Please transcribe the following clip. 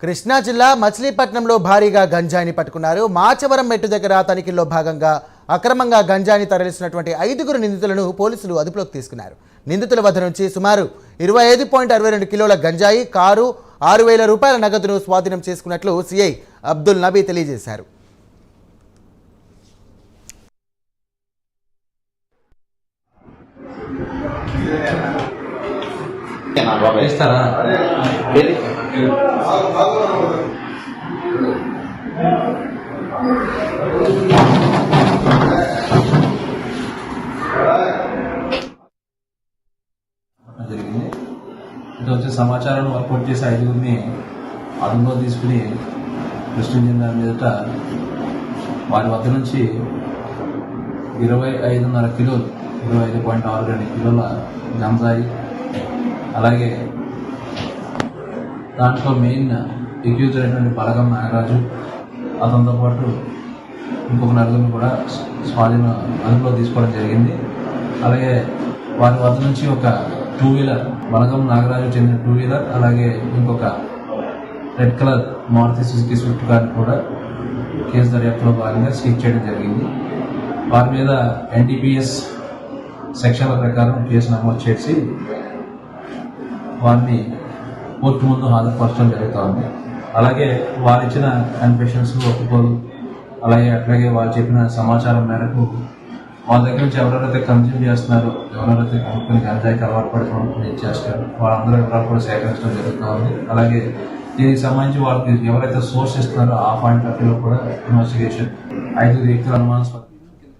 కృష్ణా జిల్లా మచిలీపట్నంలో భారీగా గంజాయిని పట్టుకున్నారు. మాచవరం మెట్టు దగ్గర తనిఖీల్లో భాగంగా అక్రమంగా గంజాయిని తరలిస్తున్నటువంటి 5 నిందితులను పోలీసులు అదుపులోకి తీసుకున్నారు. నిందితుల వద్ద నుంచి సుమారు 25.62 కిలోల గంజాయి, కారు, 6,000 రూపాయల నగదును స్వాధీనం చేసుకున్నట్లు సిఐ అబ్దుల్ నబీ తెలియజేశారు. జరిగింది. ఇది వచ్చే సమాచారాన్ని వర్కౌట్ చేసి 5 అదుపులో తీసుకుని కృష్ణా జిల్లా మీదట వారి వద్ద నుంచి 25.5 కిలోలు 25.62 కిలోల గంజాయి, అలాగే దాంట్లో మెయిన్ ఎక్యూజ్ అయినటువంటి బలగం నాగరాజు, అతనితో పాటు ఇంకొక 4 కూడా స్వాధీనం అదుపులో తీసుకోవడం జరిగింది. అలాగే వారి వద్ద నుంచి ఒక 2 వీలర్, బలగం నాగరాజు చెందిన 2 వీలర్, అలాగే ఇంకొక red colour Maruti Suzuki swift car కూడా కేసు దర్యాప్తులో భాగంగా సీజ్ చేయడం జరిగింది. వారి మీద ఎన్డీపీఎస్ సెక్షన్ల ప్రకారం కేసు నమోదు చేసి వారిని కోర్టు ముందు హాజరుపరచడం జరుగుతూ ఉంది. అలాగే వారు ఇచ్చిన కన్ఫెషన్స్ ఒప్పుకోలు, అట్లాగే వారు చెప్పిన సమాచారం మేరకు వాళ్ళ దగ్గర నుంచి ఎవరెవరైతే కన్జ్యూమ్ చేస్తున్నారో, ఎవరెవరైతే కొన్ని గంజాయికి అలవాటు పడుకోవడం చేస్తారు, వాళ్ళందరూ వివరాలు కూడా సేకరించడం జరుగుతూ ఉంది. అలాగే దీనికి సంబంధించి వాళ్ళకి ఎవరైతే సోర్స్ ఇస్తున్నారో ఆ పాయింట్ ఆఫ్ వ్యూలో కూడా ఇన్వెస్టిగేషన్ 5 వ్యక్తుల అనుమానాస్పద